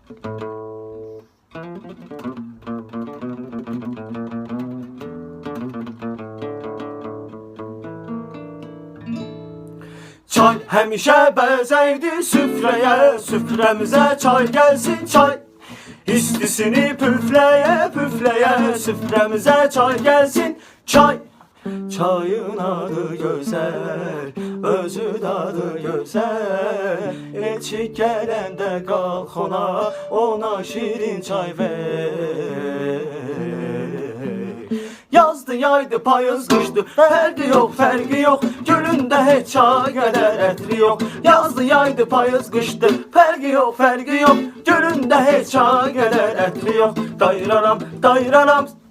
Çay həmişə bəzəkdi süfrəyə, süfrəmizə çay gəlsin çay. İstisini püfləyə, püfləyə, süfrəmizə çay gəlsin çay. Çayın adı gözəl, özü dadı gözəl. Elçi gələndə qalx ona şirin çay ver. Yazdı yaydı payız qışdı, fərqi yox, fərqi yox. Gölündə heç çay qədər ətri yox. Yazdı yaydı payız qışdı, fərqi yox, fərqi yox. Gölündə heç çay qədər ətri yox. Dayıraram, dayıraram.